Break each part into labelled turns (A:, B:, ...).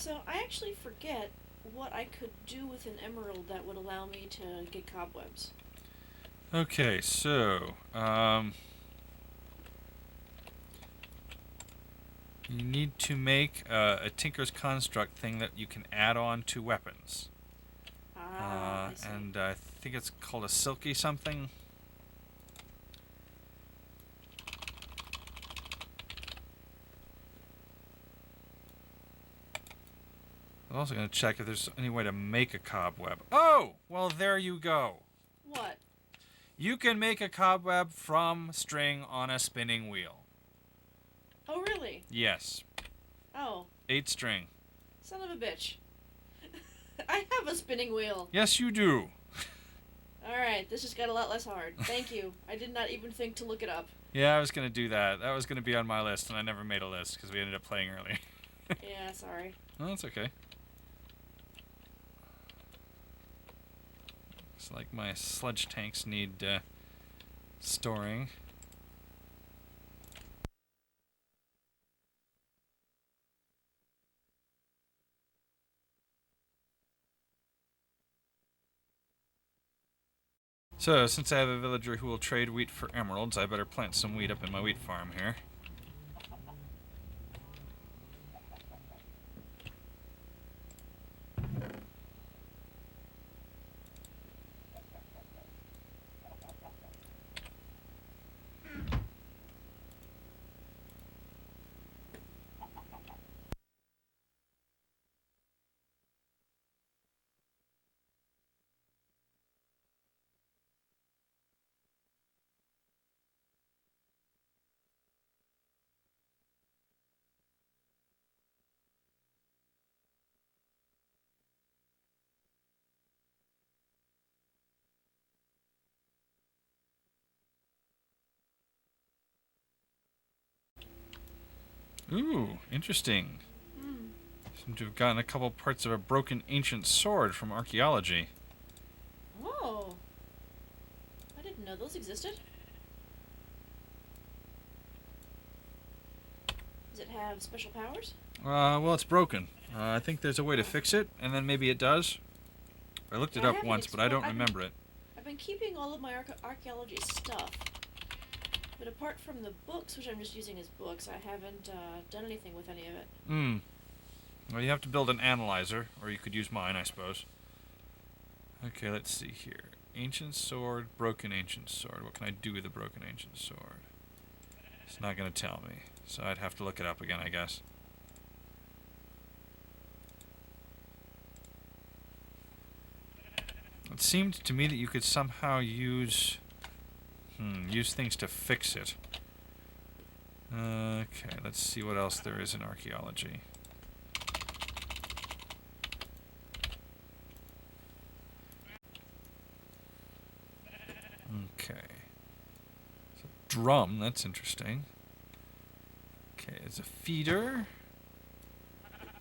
A: So I actually forget what I could do with an emerald that would allow me to get cobwebs.
B: Okay, so, you need to make a Tinker's Construct thing that you can add on to weapons.
A: Ah, I see.
B: And I think it's called a silky something. I'm also going to check if there's any way to make a cobweb. Oh! Well, there you go.
A: What?
B: You can make a cobweb from string on a spinning wheel.
A: Oh, really?
B: Yes.
A: Oh,
B: 8 string.
A: son of a bitch. I have a spinning wheel.
B: Yes, you do.
A: Alright, this just got a lot less hard. Thank you. I did not even think to look it up.
B: Yeah, I was going to do that. That was going to be on my list, and I never made a list because we ended up playing early.
A: Yeah, sorry.
B: Oh, that's okay. Looks like my sludge tanks need storing. So, since I have a villager who will trade wheat for emeralds, I better plant some wheat up in my wheat farm here. Ooh, interesting.
A: Hmm.
B: Seem to have gotten a couple parts of a broken ancient sword from archaeology.
A: Oh. I didn't know those existed. Does it have special powers?
B: Well, it's broken. I think there's a way to
A: Oh.
B: fix it, and then maybe it does. I looked it
A: I
B: up
A: haven't
B: once, but I
A: explored.
B: don't remember it.
A: I've been keeping all of my archaeology stuff, but apart from the books, which I'm just using as books, I haven't done anything with any of it.
B: Hmm. Well, you have to build an analyzer, or you could use mine, I suppose. Okay, let's see here. Ancient sword, broken ancient sword. What can I do with a broken ancient sword? It's not going to tell me, so I'd have to look it up again, I guess. It seemed to me that you could somehow use things to fix it. Okay, let's see what else there is in archaeology. Okay. So, drum, that's interesting. Okay, it's a feeder.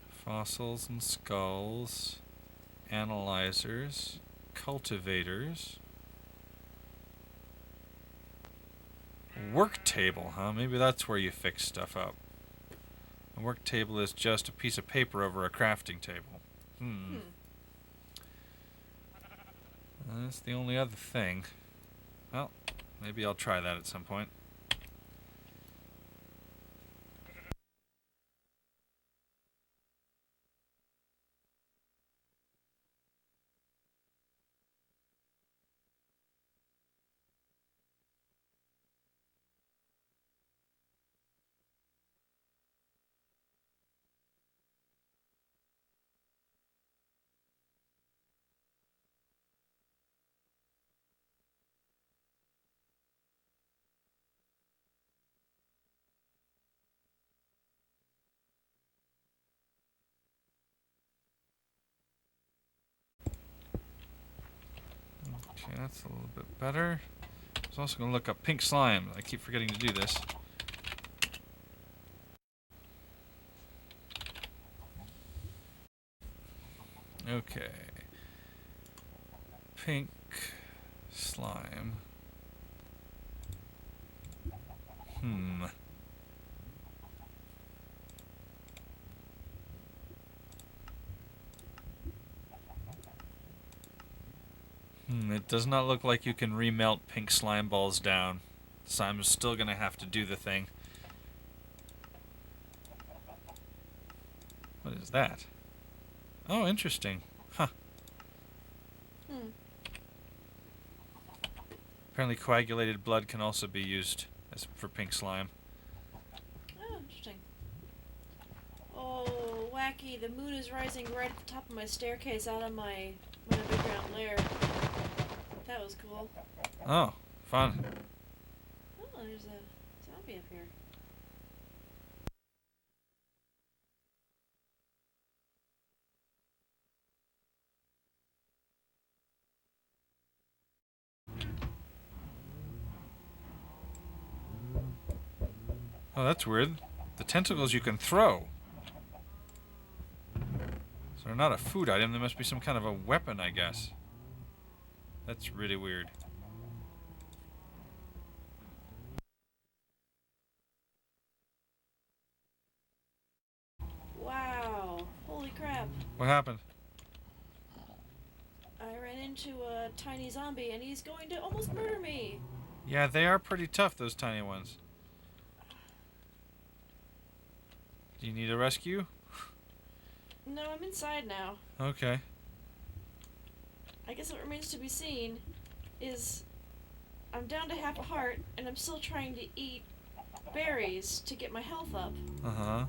B: Fossils and skulls. Analyzers. Cultivators. Work table, huh? Maybe that's where you fix stuff up. A work table is just a piece of paper over a crafting table.
A: Hmm.
B: That's the only other thing. Well, maybe I'll try that at some point. Okay, that's a little bit better. I was also going to look up pink slime. I keep forgetting to do this. Okay. Pink slime. does not look like you can remelt pink slime balls down. So I'm still gonna have to do the thing. What is that? Oh, interesting. Huh.
A: Hmm.
B: Apparently coagulated blood can also be used as for pink slime.
A: Oh, interesting. Oh, wacky. The moon is rising right at the top of my staircase out of my underground lair. That was cool.
B: Oh, fun.
A: Oh, there's a zombie up here.
B: Oh, that's weird. The tentacles you can throw. So they're not a food item. They must be some kind of a weapon, I guess. That's really weird.
A: Wow. Holy crap.
B: What happened?
A: I ran into a tiny zombie and he's going to almost murder me.
B: Yeah, they are pretty tough, those tiny ones. Do you need a rescue?
A: No, I'm inside now.
B: Okay.
A: I guess what remains to be seen is I'm down to half a heart and I'm still trying to eat berries to get my health up.
B: Uh-huh.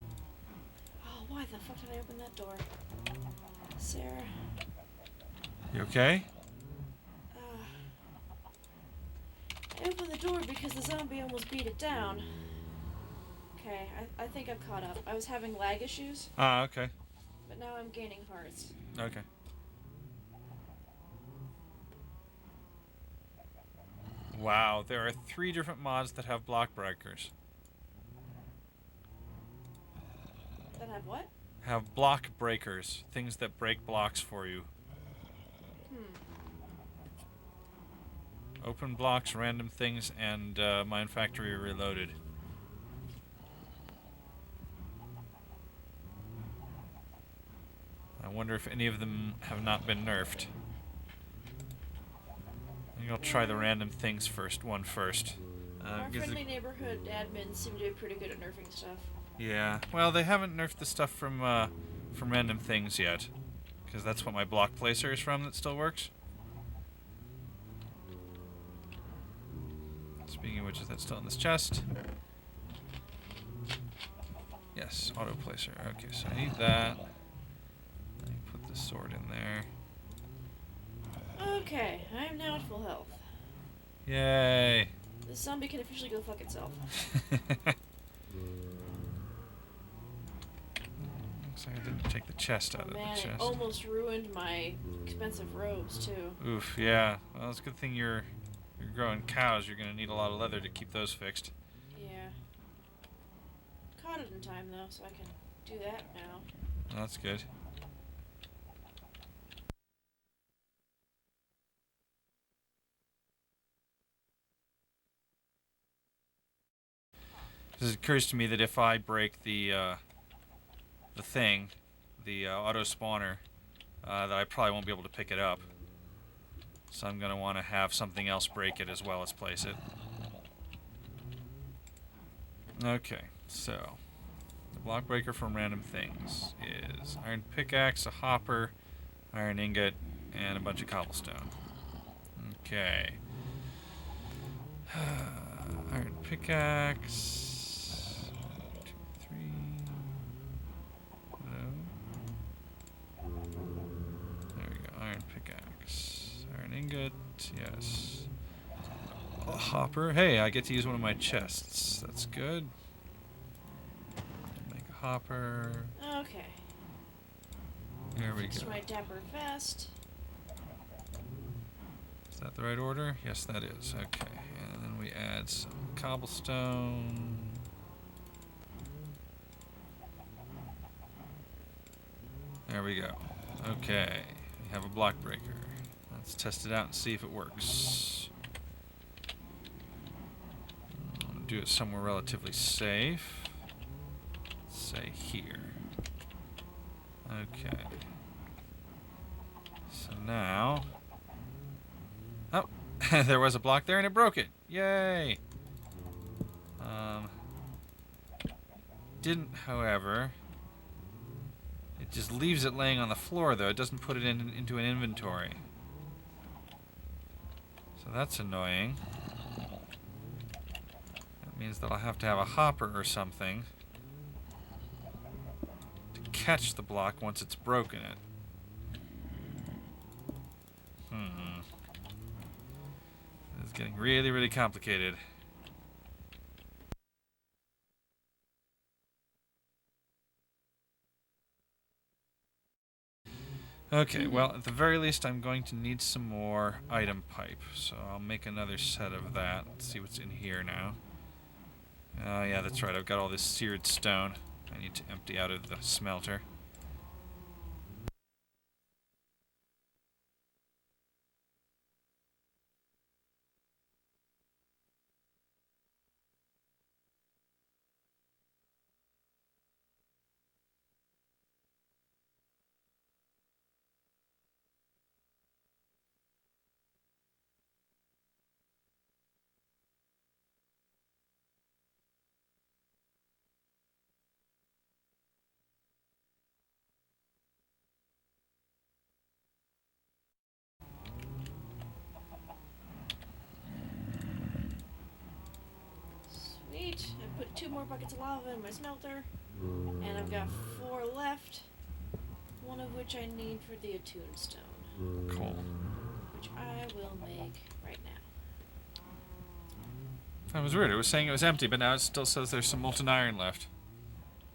A: Oh, why the fuck did I open that door? Sarah.
B: You okay?
A: I opened the door because the zombie almost beat it down. Okay, I think I've caught up. I was having lag issues,
B: Ah, okay.
A: but now I'm gaining hearts.
B: Okay. Wow, there are 3 different mods that have block breakers.
A: That have what?
B: Have block breakers, things that break blocks for you. Open blocks, random things, and Mine Factory Reloaded. I wonder if any of them have not been nerfed. I think I'll try the random things first.
A: Our friendly neighborhood admins seem to be pretty good at nerfing stuff.
B: Yeah. Well, they haven't nerfed the stuff from random things yet, because that's what my block placer is from. That still works. Speaking of which, is that still in this chest? Yes, auto placer. Okay, so I need that. Let me put the sword in there.
A: Okay, I am now at full health.
B: Yay!
A: The zombie can officially go fuck itself.
B: Looks like I didn't take the chest out of the
A: Man,
B: chest.
A: it almost ruined my expensive robes too.
B: Oof, yeah. Well, it's a good thing you're growing cows. You're gonna need a lot of leather to keep those fixed.
A: Yeah. Caught it in time though, so I can do that now.
B: That's good. It occurs to me that if I break the auto spawner, that I probably won't be able to pick it up. So I'm gonna want to have something else break it as well as place it. Okay, so the block breaker from random things is iron pickaxe, a hopper, iron ingot, and a bunch of cobblestone. Okay. Iron pickaxe. 1, 2, 3. No. There we go. Iron pickaxe. Iron ingot. Yes. A hopper. Hey, I get to use one of my chests. That's good. Make a hopper.
A: Okay.
B: There we
A: Fix
B: go.
A: my dapper vest.
B: Is that the right order? Yes, that is. Okay. And then we add some cobblestone. There we go. Okay. We have a block breaker. Let's test it out and see if it works. I'm going to do it somewhere relatively safe. Let's say here. Okay. So now... Oh! There was a block there and it broke it! Yay! Didn't, however... It just leaves it laying on the floor, though. It doesn't put it into an inventory. So that's annoying. That means that I'll have to have a hopper or something to catch the block once it's broken it. This is getting really, really complicated. Okay, well, at the very least, I'm going to need some more item pipe. So I'll make another set of that. Let's see what's in here now. Oh, yeah, that's right. I've got all this seared stone I need to empty out of the smelter.
A: Sweet. I put 2 more buckets of lava in my smelter, and I've got 4 left, one of which I need for the attuned stone.
B: Cool.
A: Which I will make right now.
B: That was weird. It was saying it was empty, but now it still says there's some molten iron left.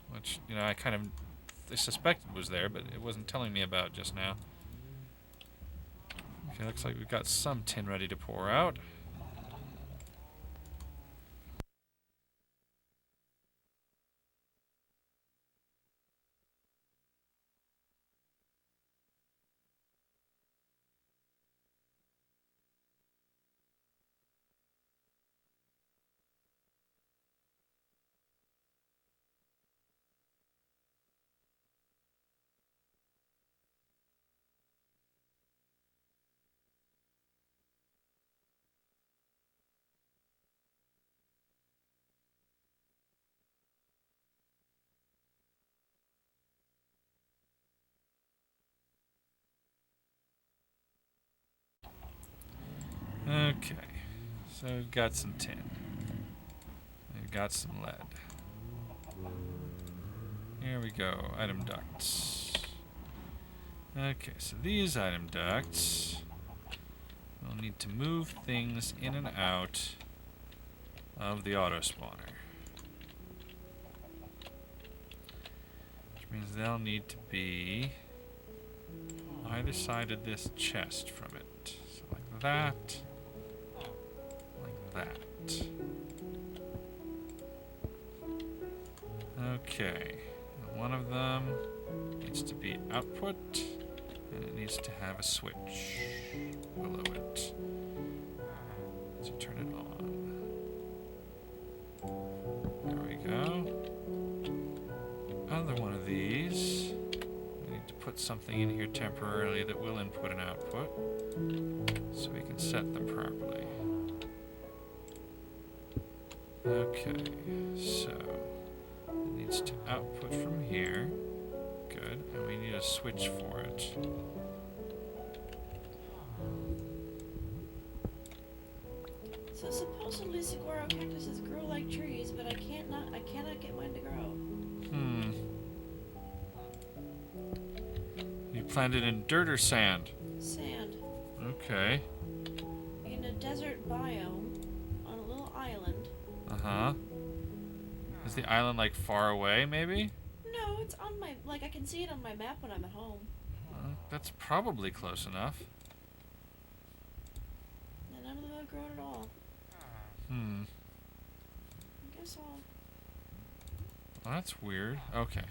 B: Which, you know, I kind of suspected was there, but it wasn't telling me about just now. Okay, looks like we've got some tin ready to pour out. Okay, so we've got some tin. We've got some lead. Here we go, item ducts. Okay, so these item ducts will need to move things in and out of the autospawner. Which means they'll need to be either side of this chest from it. So like that. Like that. Okay. And one of them needs to be output, and it needs to have a switch below it. So turn it on. There we go. Another one of these. We need to put something in here temporarily that will input and output, so we can set them properly. Okay, so it needs to output from here. Good, and we need a switch for it.
A: So supposedly saguaro cactuses grow like trees, but I cannot get mine to grow.
B: You planted in dirt or sand?
A: Sand.
B: Okay.
A: In a desert biome on a little island.
B: Uh-huh. Is the island like far away, maybe?
A: No, it's on my, like I can see it on my map when I'm at home.
B: That's probably close enough.
A: And none of them have grown at all. I guess I'll...
B: Well, that's weird. Okay.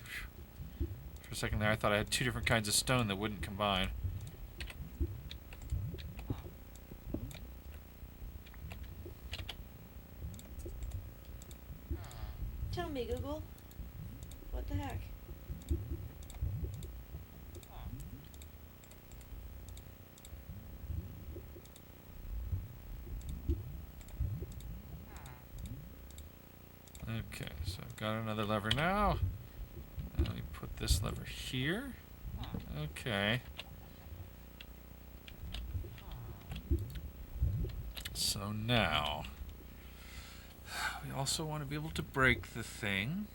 B: For a second there, I thought I had 2 different kinds of stone that wouldn't combine.
A: Tell me, Google. What the heck?
B: Okay, so I've got another lever now. And we put this lever here. Okay. So now, we also want to be able to break the thing.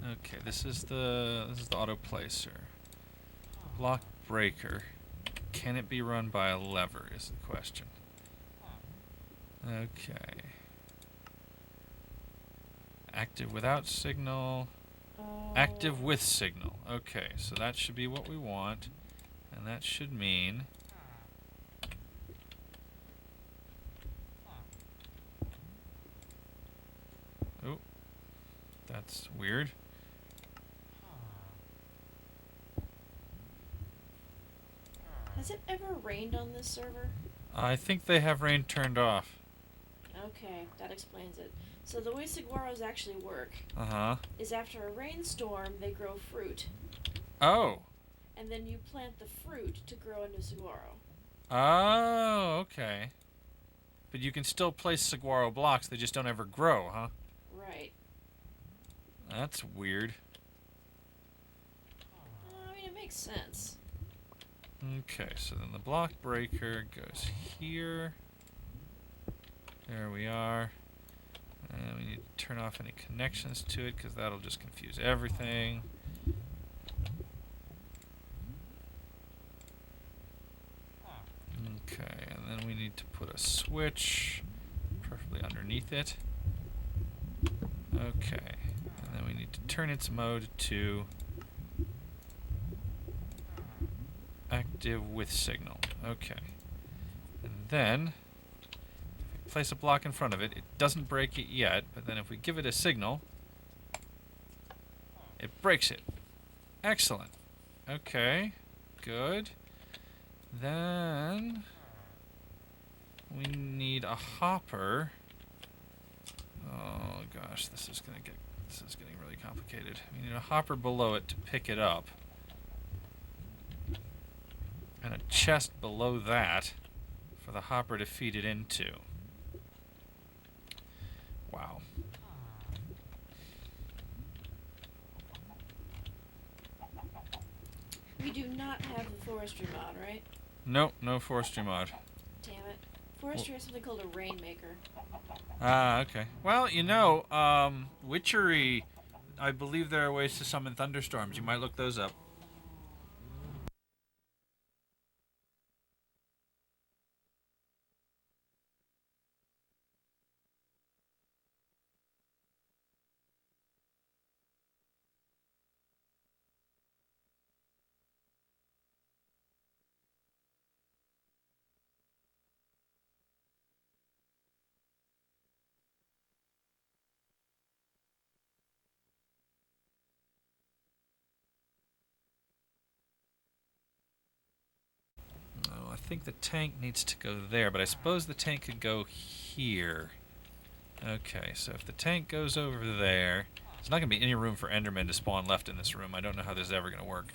B: Okay, this is the auto placer. Block breaker. Can it be run by a lever is the question. Okay. Active without signal.
A: Oh.
B: Active with signal. Okay, so that should be what we want. And that should mean... Oh, that's weird.
A: Has it ever rained on this server?
B: I think they have rain turned off.
A: Okay, that explains it. So the way saguaros actually work
B: Uh-huh.
A: is after a rainstorm, they grow fruit.
B: Oh.
A: And then you plant the fruit to grow a new saguaro.
B: Oh, okay. But you can still place saguaro blocks, they just don't ever grow, huh?
A: Right.
B: That's weird.
A: I mean, it makes sense.
B: Okay, so then the block breaker goes here. There we are. And we need to turn off any connections to it because that'll just confuse everything. Okay, and then we need to put a switch, preferably underneath it. Okay, and then we need to turn its mode to active with signal. Okay, and then if we place a block in front of it, it doesn't break it yet, but then if we give it a signal, it breaks it. Excellent. Okay, good. Then we need a hopper. Oh gosh, this is getting really complicated. We need a hopper below it to pick it up. And a chest below that for the hopper to feed it into. Wow.
A: We do not have the forestry mod, right?
B: Nope, no forestry mod.
A: Damn it. Forestry has something called a rainmaker.
B: Ah, okay. Well, Witchery, I believe there are ways to summon thunderstorms. You might look those up. Oh, I think the tank needs to go there, but I suppose the tank could go here. Okay, so if the tank goes over there, there's not going to be any room for Endermen to spawn left in this room. I don't know how this is ever going to work.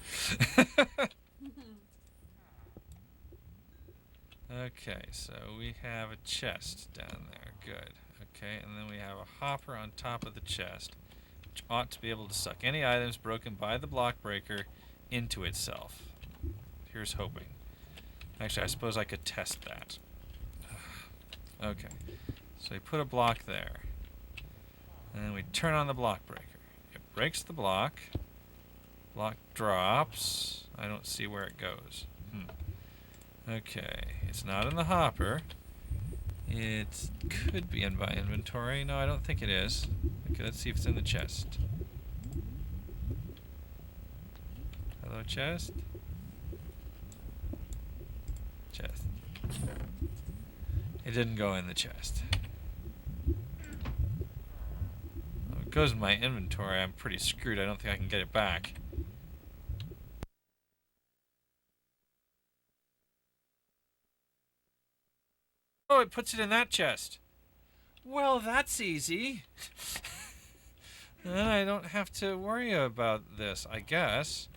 B: Okay, so we have a chest down there. Good. Okay, and then we have a hopper on top of the chest, which ought to be able to suck any items broken by the block breaker into itself. Here's hoping. Actually, I suppose I could test that. Okay, so we put a block there. And then we turn on the block breaker. It breaks the block. Block drops. I don't see where it goes. Okay, it's not in the hopper. It could be in my inventory. No, I don't think it is. Okay, let's see if it's in the chest. Hello, chest? Chest. It didn't go in the chest. Well, it goes in my inventory. I'm pretty screwed. I don't think I can get it back. Oh, it puts it in that chest. Well, that's easy. Then I don't have to worry about this, I guess.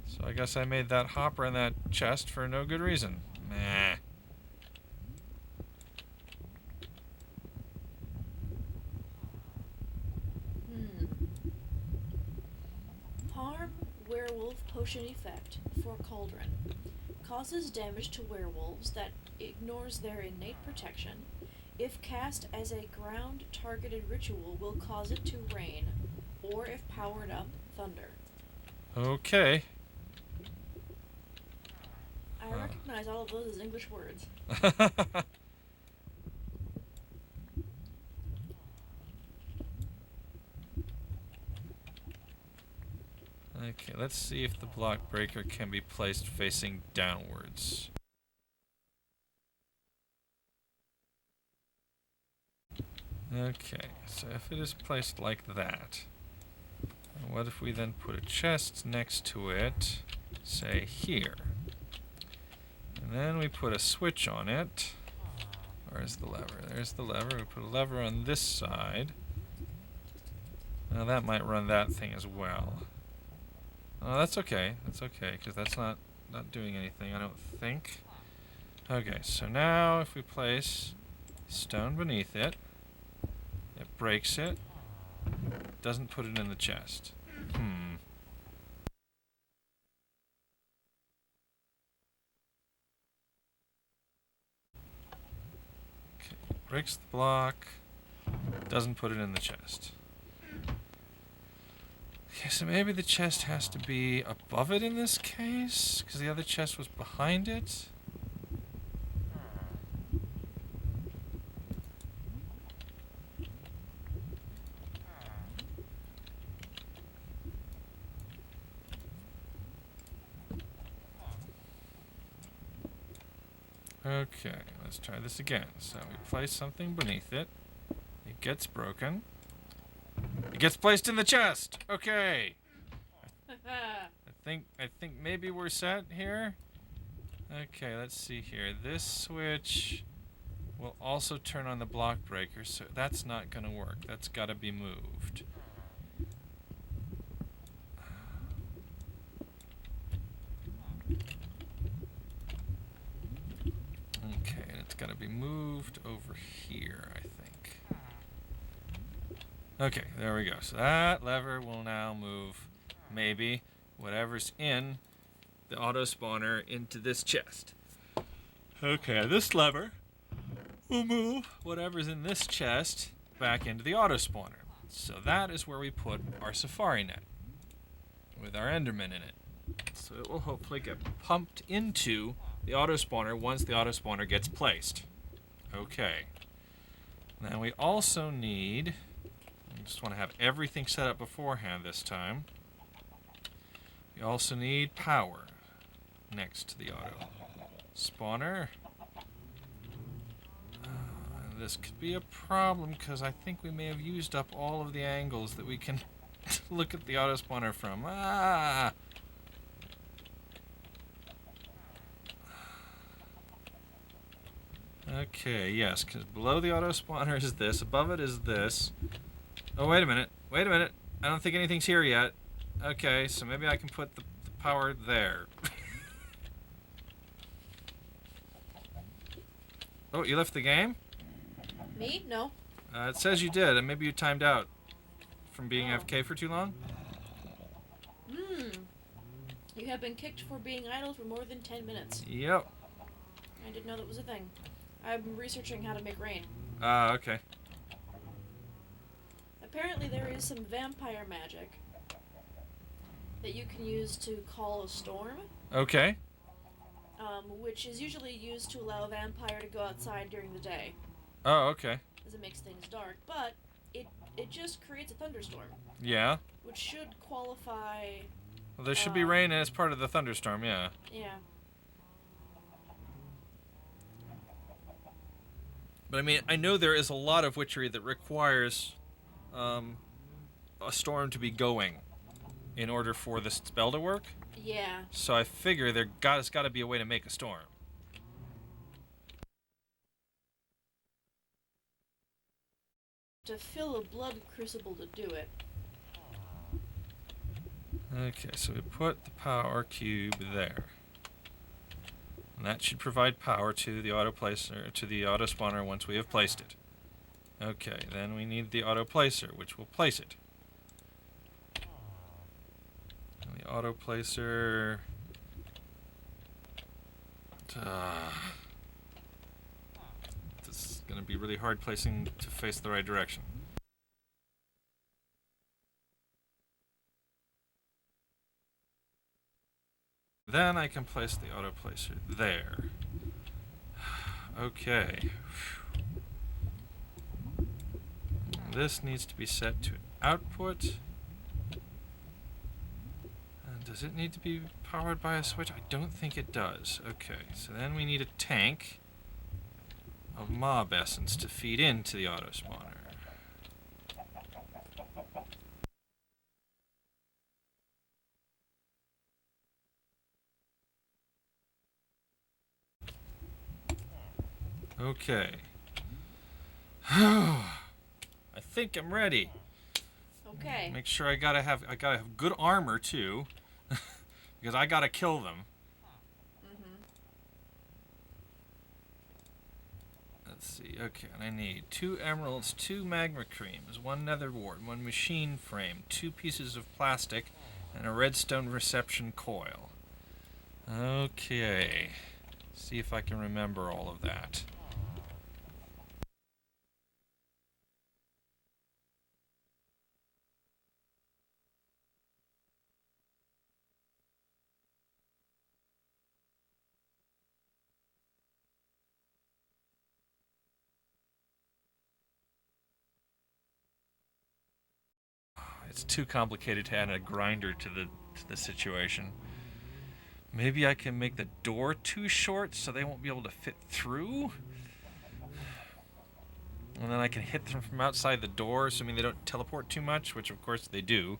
B: So I guess I made that hopper in that chest for no good reason. Meh.
A: Harm werewolf potion effect for cauldron. Causes damage to werewolves that ignores their innate protection. If cast as a ground targeted ritual, will cause it to rain, or if powered up, thunder.
B: Okay.
A: I recognize all of those as English words.
B: Okay, let's see if the block breaker can be placed facing downwards. Okay, so if it is placed like that, what if we then put a chest next to it, say here, and then we put a switch on it. Where's the lever? There's the lever. We put a lever on this side. Now that might run that thing as well. Oh, that's okay. That's okay, because that's not doing anything, I don't think. Okay, so now if we place stone beneath it, it breaks it, doesn't put it in the chest. Okay, breaks the block, doesn't put it in the chest. Okay, so maybe the chest has to be above it in this case, because the other chest was behind it. Okay, let's try this again. So we place something beneath it. It gets broken. It gets placed in the chest. Okay. I think maybe we're set here. Okay, let's see here. This switch will also turn on the block breaker, so that's not going to work. That's got to be moved. Okay, and it's got to be moved over here, I think. Okay, there we go. So that lever will now move, maybe, whatever's in the auto spawner into this chest. Okay, this lever will move whatever's in this chest back into the auto spawner. So that is where we put our safari net with our enderman in it. So it will hopefully get pumped into the auto spawner once the auto spawner gets placed. Okay. Now we also need, I just want to have everything set up beforehand this time. We also need power next to the auto spawner. This could be a problem because I think we may have used up all of the angles that we can look at the auto spawner from. Okay, yes, because below the auto spawner is this, above it is this. Oh, wait a minute. Wait a minute. I don't think anything's here yet. Okay, so maybe I can put the power there. Oh, you left the game?
A: Me? No.
B: It says you did, and maybe you timed out from being AFK for too long?
A: You have been kicked for being idle for more than 10 minutes.
B: Yep.
A: I didn't know that was a thing. I'm researching how to make rain.
B: Okay.
A: Apparently there is some vampire magic that you can use to call a storm.
B: Okay.
A: Which is usually used to allow a vampire to go outside during the day.
B: Oh, okay.
A: As it makes things dark. But it just creates a thunderstorm.
B: Yeah.
A: Which should qualify...
B: Well, there should be rain as part of the thunderstorm, yeah.
A: Yeah.
B: But I mean, I know there is a lot of witchery that requires a storm to be going. in order for the spell to work.
A: Yeah.
B: So I figure there's got to be a way to make a storm.
A: To fill a blood crucible to do it.
B: Okay, so we put the power cube there. And that should provide power to the auto placer, to the auto spawner once we have placed it. Okay, then we need the auto placer, which will place it. And the auto placer. This is going to be really hard placing to face the right direction. Then I can place the auto placer there. Okay. This needs to be set to output. And does it need to be powered by a switch? I don't think it does. Okay, so then we need a tank of mob essence to feed into the auto spawner. Okay. I think I'm ready.
A: Okay.
B: Make sure I gotta have good armor too, because I gotta kill them. Let's see. Okay, and I need 2 emeralds, 2 magma creams, 1 nether wart, 1 machine frame, 2 pieces of plastic, and a redstone reception coil. Okay. See if I can remember all of that. It's too complicated to add a grinder to the situation. Maybe I can make the door too short so they won't be able to fit through? And then I can hit them from outside the door, assuming they don't teleport too much, which of course they do.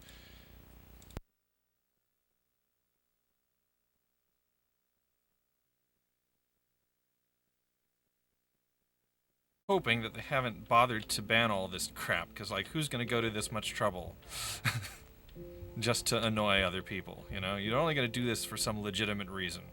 B: Hoping that they haven't bothered to ban all this crap, because, like, who's going to go to this much trouble just to annoy other people, you know? You're only going to do this for some legitimate reason.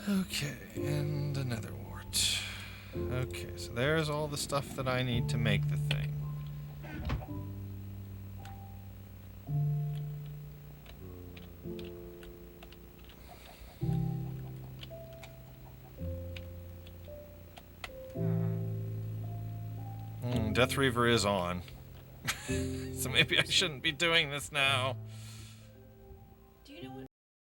B: Okay, and another wart. Okay, so there's all the stuff that I need to make the thing. Death Reaver is on. So maybe I shouldn't be doing this now.